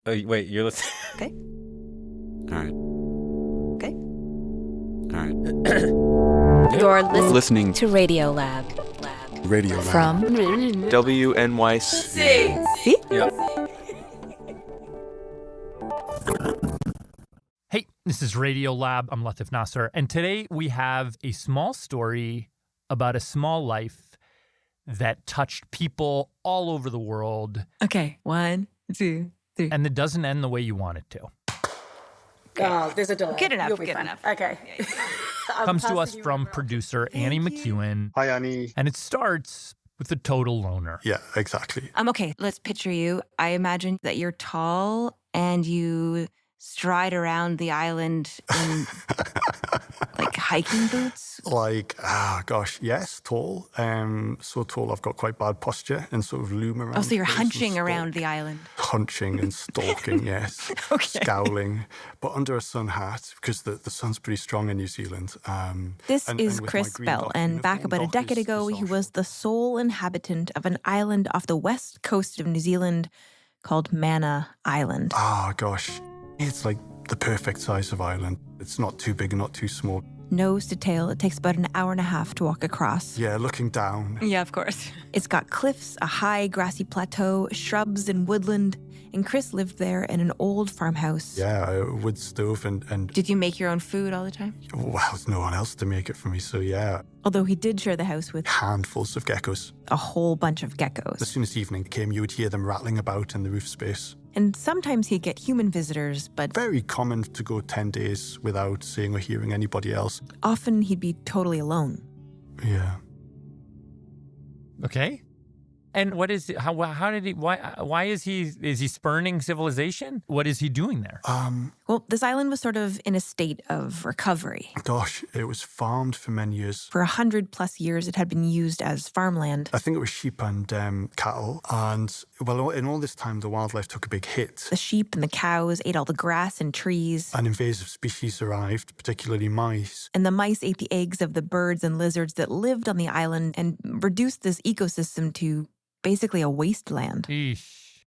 Oh, wait, you're listening? Okay. All right. Okay. All right. You're Listening to Radiolab. Radiolab. From WNYC. See? Yeah. Hey, this is Radiolab. I'm Latif Nasser, and today we have a small story about a small life that touched people all over the world, Okay. 1, 2, 3. and it doesn't end the way you want it to. Oh, there's a delay. Good enough, You'll be good fine. enough. Okay. Comes to us from producer Annie McEwen, Hi, Annie. and it starts with a total loner. Yeah, exactly. Okay, let's picture you. I imagine that you're tall and you stride around the island in like hiking boots. Yes, tall. So tall I've got quite bad posture and sort of loom around. Oh, so you're place and hunching around stalk. the island. Hunching and stalking, yes. Okay. Scowling, but under a sun hat because the sun's pretty strong in New Zealand. This and is with my Chris green Bell, dock and back uniform, about a dock decade is ago, he social. was the sole inhabitant of an island off the west coast of New Zealand called Manna Island. It's like the perfect size of island. It's not too big and not too small. Nose to tail, it takes about an hour and a half to walk across. Yeah, looking down. Yeah, of course. It's got cliffs, a high grassy plateau, shrubs and woodland, and Chris lived there in an old farmhouse. Yeah, a wood stove and Did you make your own food all the time? well, there's no one else to make it for me. So yeah, Although he did share the house with handfuls of geckos. a whole bunch of As geckos. soon as evening came, you would hear them rattling about in the roof space. And sometimes he'd get human visitors, but Very common to go 10 days without seeing or hearing anybody else. often he'd be totally alone. Yeah. Okay. And what is how did he why is he spurning civilization? What is he doing there? Well, this island was sort of in a state of recovery. It was farmed for many years. For 100+ years, it had been used as farmland. I think it was sheep and cattle. And, well, in all this time, the wildlife took a big hit. The sheep and the cows ate all the grass and trees. An invasive species arrived, particularly mice. And the mice ate the eggs of the birds and lizards that lived on the island and reduced this ecosystem to basically a wasteland. Eesh.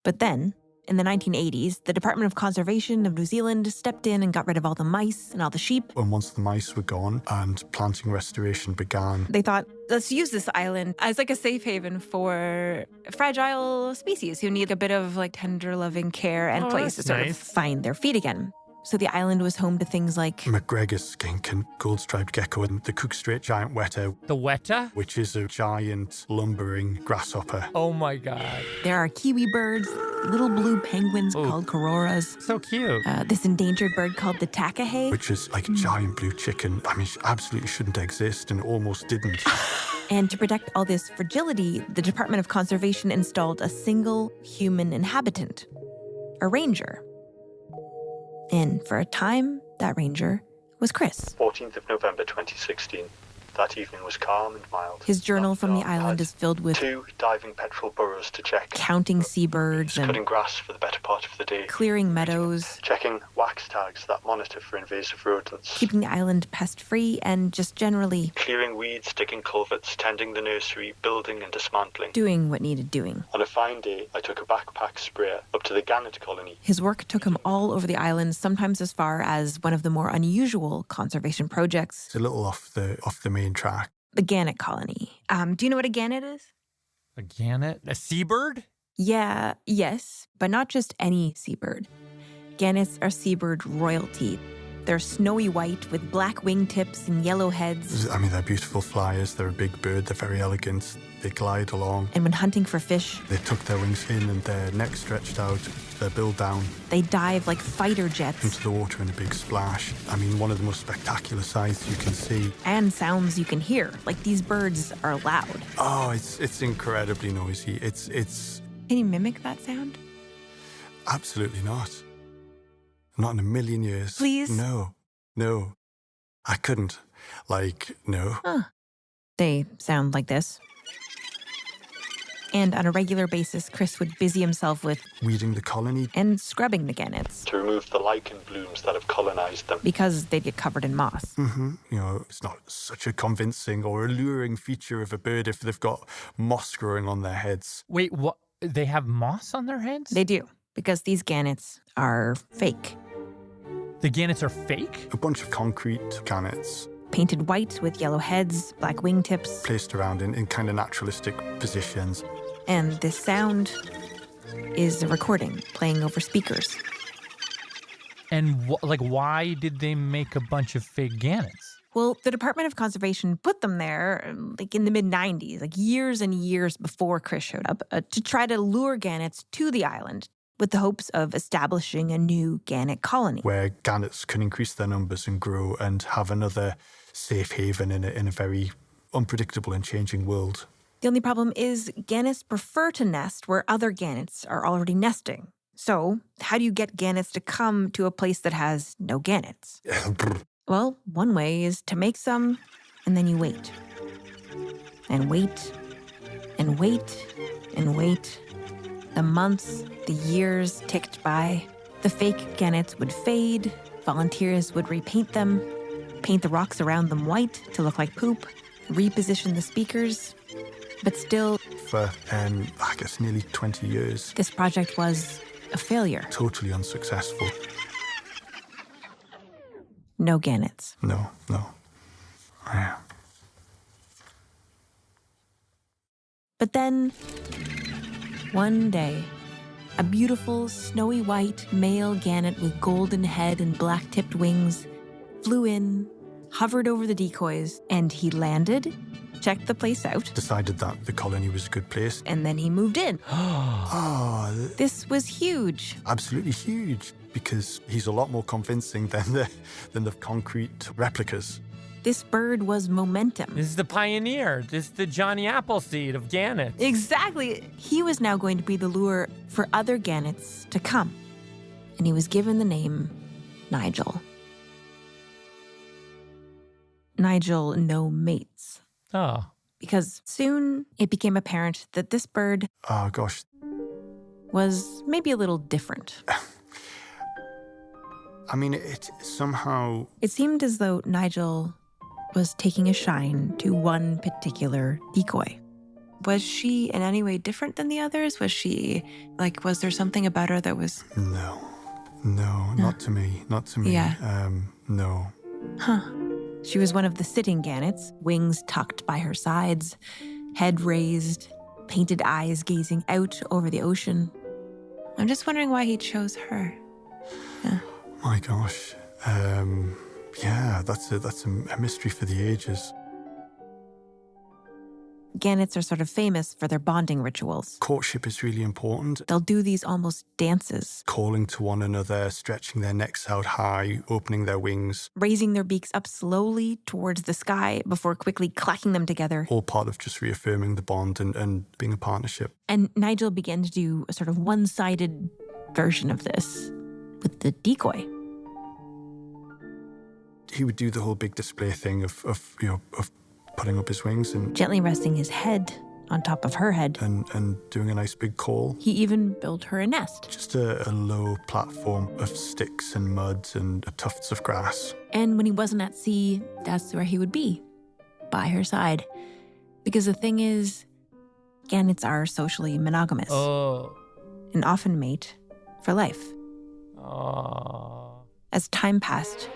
But then, in the 1980s, the Department of Conservation of New Zealand stepped in and got rid of all the mice and all the sheep. And once the mice were gone and planting restoration began, They thought, let's use this island as like a safe haven for fragile species who need a bit of like tender, loving care and Oh, place to that's sort nice. of find their feet again. So the island was home to things like McGregor's skink and gold-striped gecko and the Cook Strait giant weta, The weta? which is a giant lumbering grasshopper. Oh my God. there are kiwi birds, little blue penguins Oh. called cororas, So cute. this endangered bird called the takahe. Which is like a giant blue chicken. I mean, it absolutely shouldn't exist and almost didn't. And to protect all this fragility, the Department of Conservation installed a single human inhabitant, a ranger. And for a time, that ranger was Chris. 14th of November 2016. That evening was calm and mild. His journal from the After island I is filled with had 2 diving petrol burrows to check. counting seabirds Cutting and grass for the better part of the day. clearing meadows, Checking wax tags that monitor for invasive rodents. keeping the island pest-free, and just generally Clearing weeds, digging culverts, tending the nursery, building and dismantling. doing what needed doing. On a fine day, I took a backpack sprayer up to the Gannet colony. His work took him all over the island, sometimes as far as one of the more unusual conservation projects, It's a little off the main track. the Gannet colony. Do you know what a gannet is? A gannet? A seabird? Yeah, yes, but not just any seabird. Gannets are seabird royalty. They're snowy white with black wingtips and yellow heads. I mean, they're beautiful flyers. They're a big bird. They're very elegant. They glide along. And when hunting for fish, They tuck their wings in and their neck stretched out, their bill down they dive like fighter jets. into the water in a big splash. I mean, one of the most spectacular sights you can see. And sounds you can hear, like these birds are loud. Oh, it's incredibly noisy. It's Can you mimic that sound? absolutely not. Not in a million years. Please? No. I couldn't. No. They sound like this. And on a regular basis, Chris would busy himself with Weeding the colony. and scrubbing the gannets To remove the lichen blooms that have colonized them. because they'd get covered in moss. It's not such a convincing or alluring feature of a bird if they've got moss growing on their heads. Wait, what? They have moss on their heads? They do. because these gannets are fake. The gannets are fake? A bunch of concrete gannets Painted white with yellow heads, black wingtips, placed around in kind of naturalistic positions. and this sound is a recording playing over speakers. And why did they make a bunch of fake gannets? Well, the Department of Conservation put them there like in the mid-90s, like years and years before Chris showed up, to try to lure gannets to the island with the hopes of establishing a new gannet colony. Where gannets can increase their numbers and grow and have another safe haven in a very unpredictable and changing world. The only problem is gannets prefer to nest where other gannets are already nesting. So how do you get gannets to come to a place that has no gannets? Well, one way is to make some, and then you wait. And wait, and wait, and wait. The months, the years ticked by. The fake gannets would fade, volunteers would repaint them, paint the rocks around them white to look like poop, reposition the speakers. But still, For, I guess, nearly 20 years. this project was a failure. Totally unsuccessful. No gannets. No. Yeah. But then, one day, a beautiful, snowy white male gannet with golden head and black-tipped wings flew in, hovered over the decoys, and he landed, checked the place out, Decided that the colony was a good place. and then he moved in. Oh, This was huge. absolutely huge, because he's a lot more convincing than the concrete replicas. This bird was momentum. This is the pioneer. This is the Johnny Appleseed of gannets. Exactly. He was now going to be the lure for other gannets to come. And he was given the name Nigel. Nigel, no mates. Oh. Because soon it became apparent that this bird Oh, gosh. was maybe a little different. I mean, it somehow... It seemed as though Nigel was taking a shine to one particular decoy. Was she in any way different than the others? Was there something about her that was... No, not to me. Not to me. Yeah. No. Huh. She was one of the sitting gannets, wings tucked by her sides, head raised, painted eyes gazing out over the ocean. I'm just wondering why he chose her. My gosh. Yeah, that's a mystery for the ages. Gannets are sort of famous for their bonding rituals. Courtship is really important. They'll do these almost dances, Calling to one another, stretching their necks out high, opening their wings, raising their beaks up slowly towards the sky before quickly clacking them together. all part of just reaffirming the bond and being a partnership. And Nigel began to do a sort of one-sided version of this with the decoy. He would do the whole big display thing of putting up his wings and Gently resting his head on top of her head. and doing a nice big call. He even built her a nest. Just a low platform of sticks and mud and tufts of grass. And when he wasn't at sea, that's where he would be, by her side. Because the thing is, gannets are socially monogamous Oh. and often mate for life. Oh. As time passed,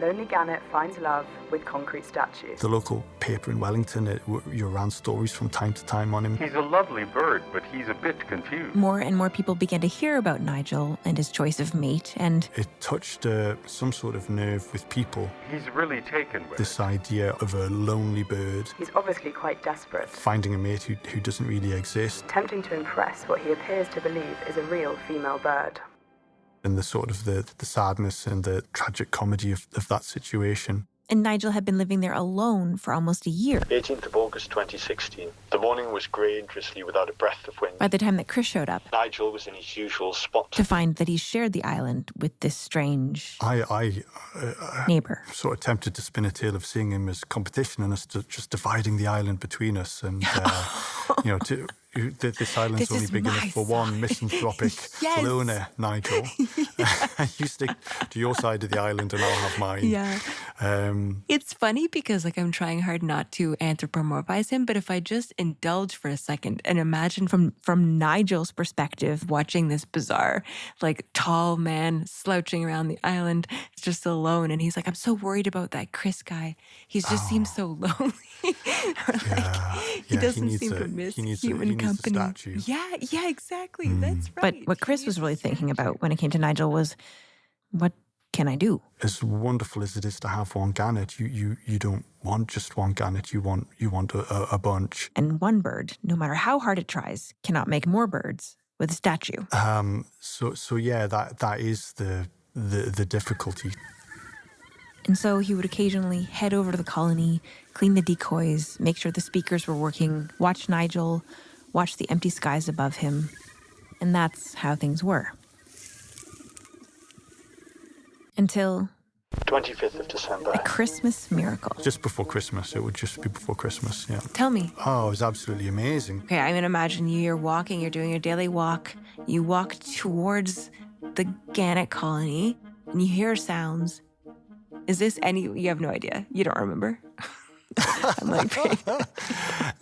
Lonely Gannet finds love with concrete statues. The local paper in Wellington, you ran stories from time to time on him. He's a lovely bird, but he's a bit confused. more and more people began to hear about Nigel and his choice of mate, and It touched some sort of nerve with people. He's really taken with This idea of a lonely bird He's obviously quite desperate, finding a mate who doesn't really exist, attempting to impress what he appears to believe is a real female bird. and the sort of the sadness and the tragic comedy of that situation. and Nigel had been living there alone for almost a year 18th of August 2016. The morning was grey and drizzly without a breath of wind. by the time that Chris showed up, Nigel was in his usual spot. to find that he shared the island with this strange I neighbor. sort of tempted to spin a tale of seeing him as competition and us just dividing the island between us, and This island's This only is big enough my for one side. misanthropic Yes. loner, Nigel. You stick to your side of the island and I'll have mine. Yeah. It's funny because I'm trying hard not to anthropomorphize him, but if I just indulge for a second and imagine From Nigel's perspective, watching this bizarre, tall man slouching around the island, just alone, and he's like, I'm so worried about that Chris guy. He just seems so lonely. He doesn't seem to miss human company. A statue. Yeah, exactly. That's right. but what Chris was really thinking about when it came to Nigel was, what can I do? As wonderful as it is to have one gannet, you don't want just one gannet. You want a bunch. And one bird, no matter how hard it tries, cannot make more birds with a statue. So yeah, that is the difficulty. And so he would occasionally head over to the colony, clean the decoys, make sure the speakers were working, watch Nigel, watch the empty skies above him. And that's how things were. Until 25th of December. a Christmas miracle. Just before Christmas, it would just be before Christmas. Yeah. Tell me. Oh, it was absolutely amazing. Okay, I'm gonna imagine you're walking, you're doing your daily walk. You walk towards the Gannet colony and you hear sounds. Is this you have no idea? You don't remember? I'm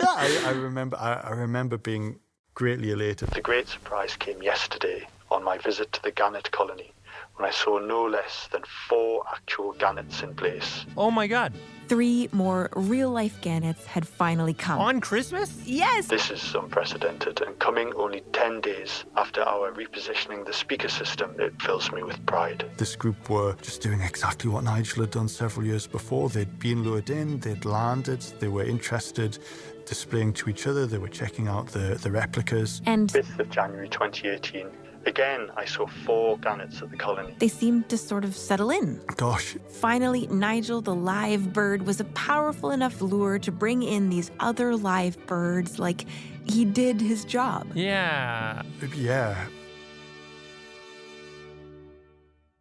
I remember being greatly elated. The great surprise came yesterday on my visit to the Gannet colony, when I saw no less than 4 actual gannets in place. Oh my God. 3 more real-life gannets had finally come. On Christmas? Yes! This is unprecedented, and coming only 10 days after our repositioning the speaker system, it fills me with pride. This group were just doing exactly what Nigel had done several years before. They'd been lured in, they'd landed, they were interested, displaying to each other, they were checking out the replicas. And 5th of January 2018. Again, I saw 4 gannets at the colony. they seemed to sort of settle in. Gosh, Finally, Nigel the live bird was a powerful enough lure to bring in these other live birds, like he did his job. Yeah. yeah.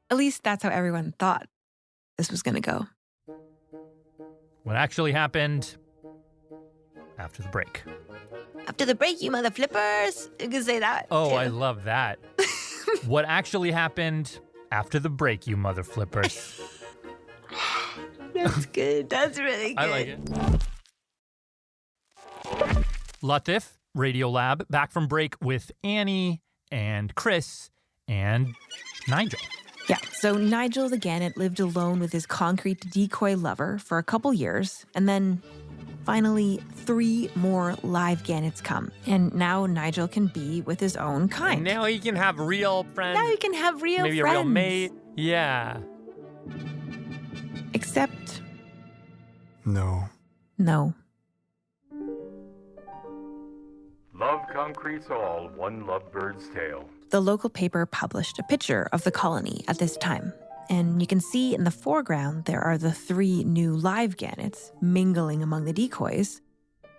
At least that's how everyone thought this was going to go. What actually happened after the break. After the break, you mother flippers. You can say that. Oh, too. I love that. What actually happened after the break, you mother flippers. That's good. That's really good. I like it. Latif, Radiolab, back from break with Annie and Chris and Nigel. Yeah, so Nigel the Gannet lived alone with his concrete decoy lover for a couple years, and then finally 3 more live gannets come. And now Nigel can be with his own kind. Now he can have real friends. Now he can have real Maybe friends. a real mate. Yeah. Except, No. no. Love concretes all, one lovebird's tale. The local paper published a picture of the colony at this time. And you can see in the foreground there are the 3 new live gannets mingling among the decoys.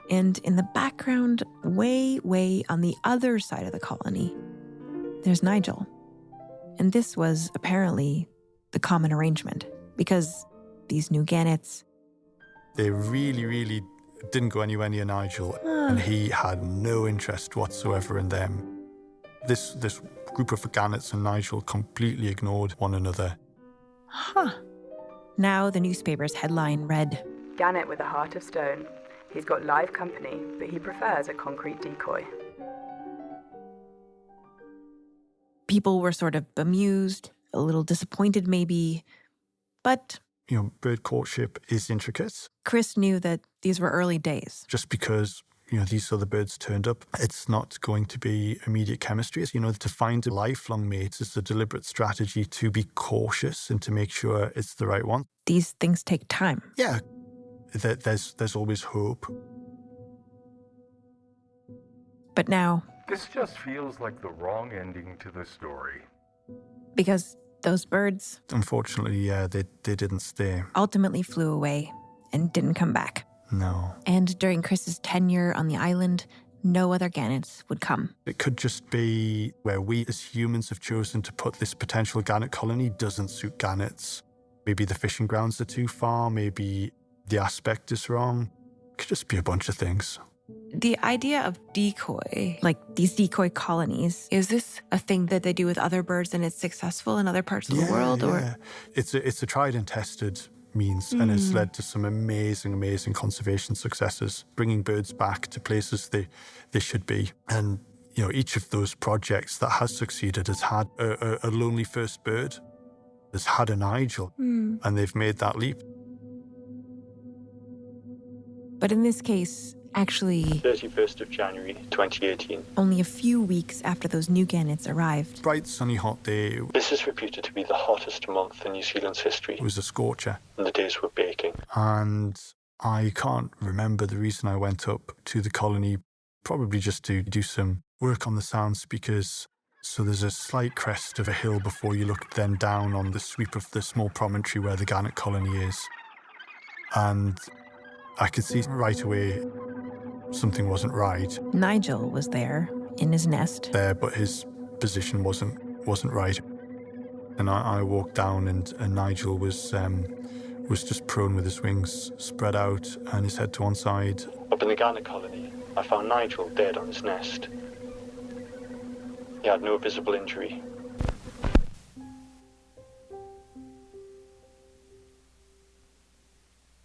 And in the background, way, way on the other side of the colony, there's Nigel. And this was apparently the common arrangement, because these new gannets... They really, really didn't go anywhere near Nigel, and he had no interest whatsoever in them. This group of gannets and Nigel completely ignored one another. Huh. Now the newspaper's headline read, Gannet with a heart of stone. He's got live company, but he prefers a concrete decoy. people were sort of bemused, a little disappointed maybe, but bird courtship is intricate. Chris knew that these were early days. Just because, these other birds turned up, it's not going to be immediate chemistry. To find a lifelong mate is a deliberate strategy to be cautious and to make sure it's the right one. These things take time. Yeah, there's always hope. But now, This just feels like the wrong ending to the story. because those birds Unfortunately, they didn't stay. ultimately flew away and didn't come back. No. And during Chris's tenure on the island, no other gannets would come. It could just be where we as humans have chosen to put this potential gannet colony doesn't suit gannets. Maybe the fishing grounds are too far, maybe the aspect is wrong. It could just be a bunch of things. The idea of decoy, like these decoy colonies, is this a thing that they do with other birds and it's successful in other parts of the world? Or It's a tried and tested means, and it's led to some amazing conservation successes, bringing birds back to places they should be. And each of those projects that has succeeded has had a lonely first bird, has had a Nigel, and they've made that leap. But in this case, actually, 31st of January 2018. only a few weeks after those new gannets arrived. Bright, sunny, hot day. This is reputed to be the hottest month in New Zealand's history, It was a scorcher. and the days were baking. And I can't remember the reason I went up to the colony, probably just to do some work on the sound speakers. So there's a slight crest of a hill before you look then down on the sweep of the small promontory where the Gannet colony is. And I could see right away something wasn't right Nigel was there in his nest. there, but his position wasn't right. And I walked down, and Nigel was just prone with his wings spread out and his head to one side. Up in the Gannet colony, I found Nigel dead on his nest. He had no visible injury.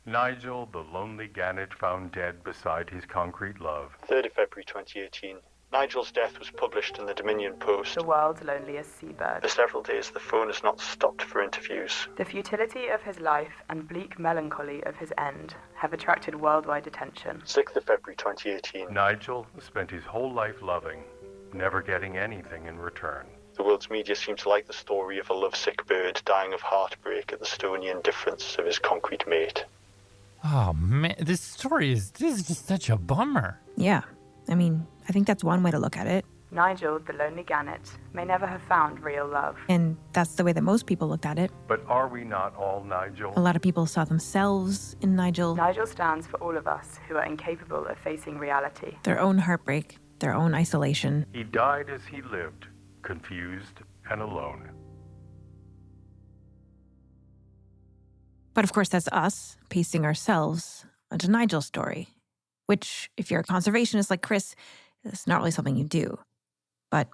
Nigel, the lonely gannet found dead beside his concrete love. 3rd of February 2018. Nigel's death was published in the Dominion Post. The world's loneliest seabird. For several days, the phone has not stopped for interviews. The futility of his life and bleak melancholy of his end have attracted worldwide attention. 6th of February 2018. Nigel spent his whole life loving, never getting anything in return. The world's media seem to like the story of a lovesick bird dying of heartbreak at the stony indifference of his concrete mate. Oh, man, this is just such a bummer. Yeah, I mean, I think that's one way to look at it. Nigel, the lonely gannet, may never have found real love. And that's the way that most people looked at it. But are we not all Nigel? A lot of people saw themselves in Nigel, Nigel stands for all of us who are incapable of facing reality. their own heartbreak, their own isolation. He died as he lived, confused and alone. But of course, that's us pacing ourselves onto Nigel's story, which, if you're a conservationist like Chris, is not really something you do. But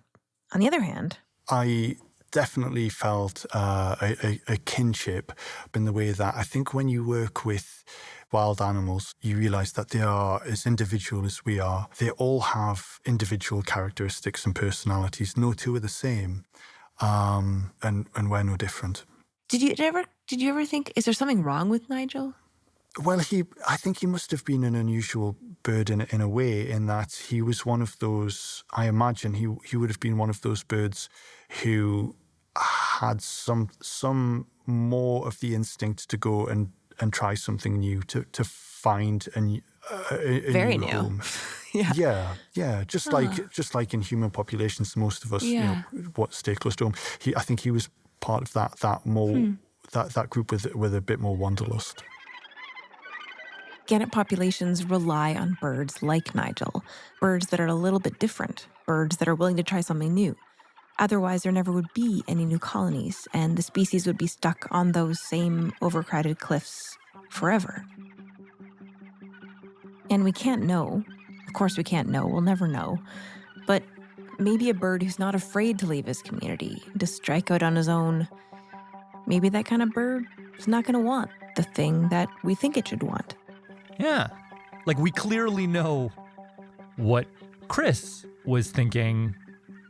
on the other hand, I definitely felt a kinship in the way that I think when you work with wild animals, you realize that they are as individual as we are. They all have individual characteristics and personalities. No two are the same, and we're no different. Did you ever think, is there something wrong with Nigel? Well, I think he must have been an unusual bird in a way, in that he was one of those, I imagine he would have been one of those birds who had some more of the instinct to go and try something new, to find a Very new new. home. Yeah. Just like in human populations, most of us, what stay close to home. I think he was part of that group with a bit more wanderlust. gannet populations rely on birds like Nigel, birds that are a little bit different, birds that are willing to try something new. Otherwise, there never would be any new colonies, and the species would be stuck on those same overcrowded cliffs forever. And we can't know. Of course we can't know. We'll never know. But maybe a bird who's not afraid to leave his community, to strike out on his own, maybe that kind of bird is not going to want the thing that we think it should want. Yeah. Like, we clearly know what Chris was thinking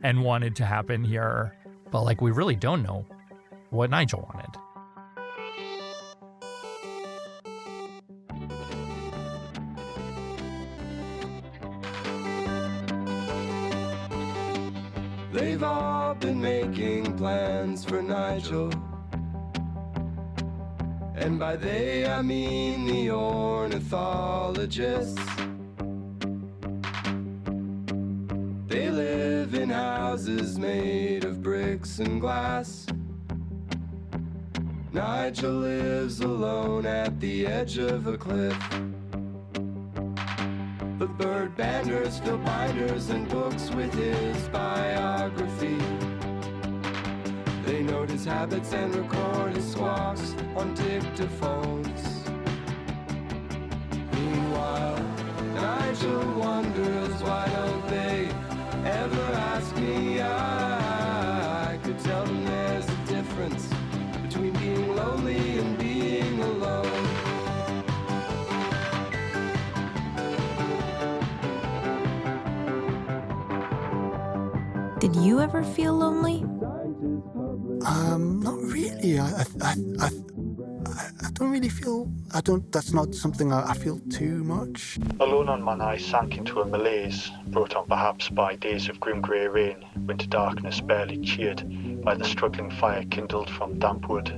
and wanted to happen here, but, like, we really don't know what Nigel wanted. They've all been making plans for Nigel. And by they I mean the ornithologists. They live in houses made of bricks and glass. Nigel lives alone at the edge of a cliff. The bird banders fill binders and books with his biography. They note his habits and record his squawks on dictaphones. Meanwhile, Nigel Nigel wonders why don't they ever ask me. I could tell them there's a difference between being lonely and being alone. Did you ever feel lonely? Not really. I don't really feel. That's not something I feel too much. Alone on man, I sank into a malaise, brought on perhaps by days of grim grey rain, winter darkness barely cheered by the struggling fire kindled from damp wood.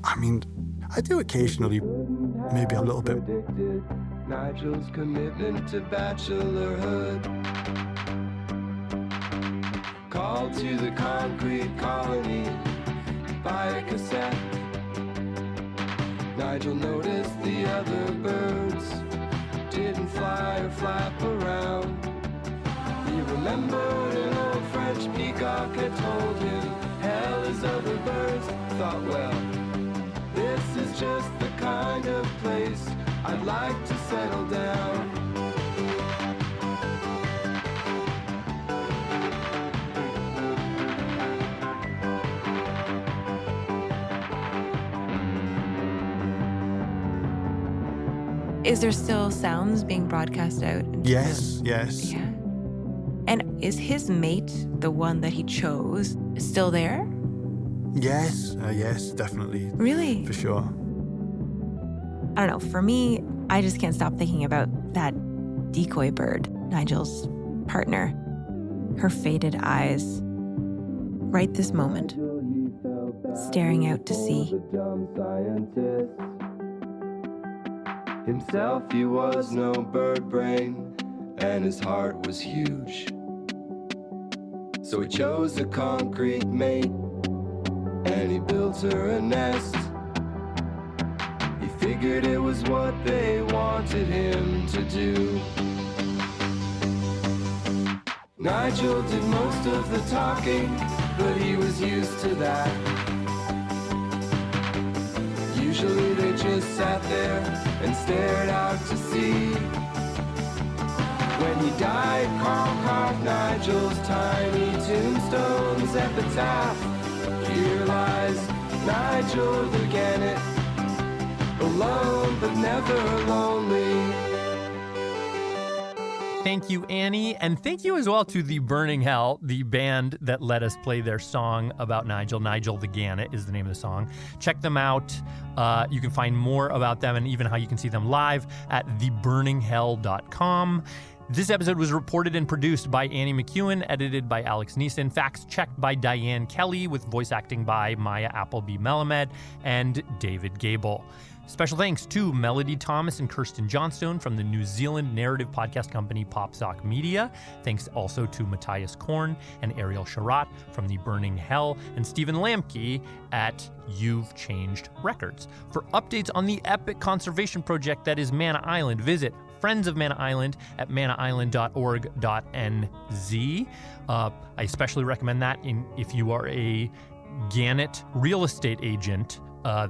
I mean, I do occasionally, maybe a little bit. Nigel's commitment to bachelorhood. Called to the concrete colony by a cassette. Nigel noticed the other birds didn't fly or flap around. He remembered an old French peacock had told him hell is other birds. Thought, well, this is just the kind of place I'd like to settle down. Is there still sounds being broadcast out? Yes. Yeah. And is his mate, the one that he chose, still there? Yes, definitely. Really? For sure. I don't know. For me, I just can't stop thinking about that decoy bird, Nigel's partner. Her faded eyes. Right this moment. Staring out to sea. Himself, he was no bird brain, and his heart was huge. So he chose a concrete mate, and he built her a nest. He figured it was what they wanted him to do. Nigel did most of the talking, but he was used to that. Usually they just sat there and stared out to sea. When he died, Carl carved Nigel's tiny tombstone's epitaph. Here lies Nigel the Gannet, alone but never lonely. Thank you, Annie, and thank you as well to the Burning Hell, the band that let us play their song about Nigel. Nigel the Gannet is the name of the song. Check them out. You can find more about them and even how you can see them live at theburninghell.com. This episode was reported and produced by Annie McEwen, edited by Alex Neeson, facts-checked by Diane Kelly, with voice acting by Maya Appleby-Melamed and David Gable. Special thanks to Melody Thomas and Kirsten Johnstone from the New Zealand narrative podcast company Popsock Media. Thanks also to Matthias Korn and Ariel Sharat from The Burning Hell, and Stephen Lamke at You've Changed Records. For updates on the epic conservation project that is Mana Island, visit Friends of Mana Island at manaisland.org.nz. I especially recommend that if you are a Gannet real estate agent.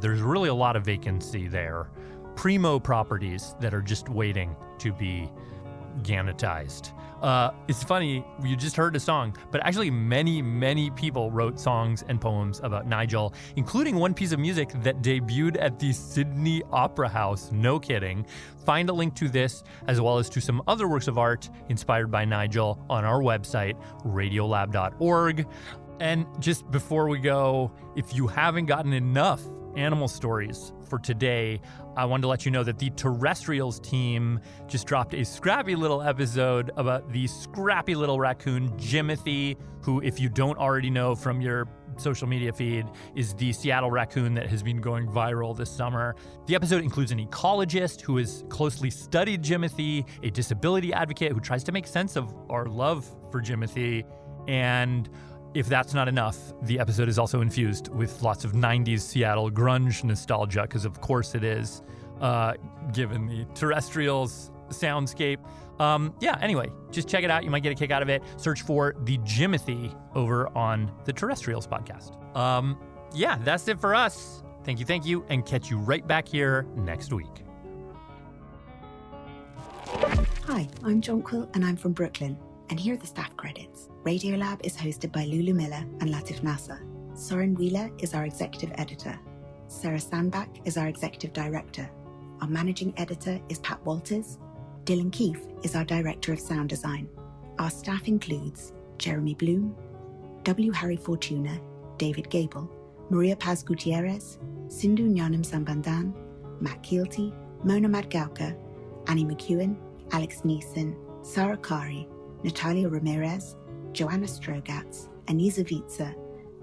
There's really a lot of vacancy there. Primo properties that are just waiting to be Gannetized. It's funny, you just heard a song, but actually many people wrote songs and poems about Nigel, including one piece of music that debuted at the Sydney Opera House. No kidding. Find a link to this, as well as to some other works of art inspired by Nigel, on our website, radiolab.org. And just before we go, if you haven't gotten enough animal stories for today, I wanted to let you know that the Terrestrials team just dropped a scrappy little episode about the scrappy little raccoon, Jimothy, who, if you don't already know from your social media feed, is the Seattle raccoon that has been going viral this summer. The episode includes an ecologist who has closely studied Jimothy, a disability advocate who tries to make sense of our love for Jimothy, and if that's not enough, the episode is also infused with lots of 90s Seattle grunge nostalgia, because of course it is, given the Terrestrials soundscape. Anyway, just check it out. You might get a kick out of it. Search for the Jimothy over on the Terrestrials podcast. That's it for us. Thank you, and catch you right back here next week. Hi, I'm Jonquil and I'm from Brooklyn. And here are the staff credits. Radiolab is hosted by Lulu Miller and Latif Nasser. Soren Wheeler is our executive editor. Sarah Sandbach is our executive director. Our managing editor is Pat Walters. Dylan Keefe is our director of sound design. Our staff includes Jeremy Bloom, W. Harry Fortuna, David Gable, Maria Paz Gutierrez, Sindhu Nyanam Sambandan, Matt Keelty, Mona Madgauka, Annie McEwen, Alex Neeson, Sarah Kari, Natalia Ramirez, Joanna Strogatz, Anisa Vitsa,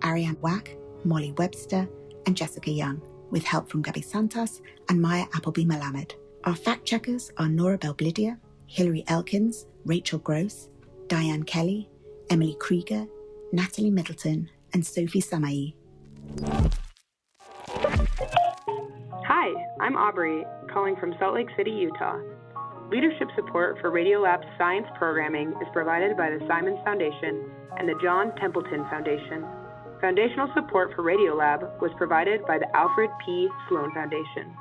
Ariane Wack, Molly Webster, and Jessica Young, with help from Gabby Santos and Maya Appleby-Malamed. Our fact-checkers are Nora Belblidia, Hilary Elkins, Rachel Gross, Diane Kelly, Emily Krieger, Natalie Middleton, and Sophie Samai. Hi, I'm Aubrey, calling from Salt Lake City, Utah. Leadership support for Radiolab's science programming is provided by the Simons Foundation and the John Templeton Foundation. Foundational support for Radiolab was provided by the Alfred P. Sloan Foundation.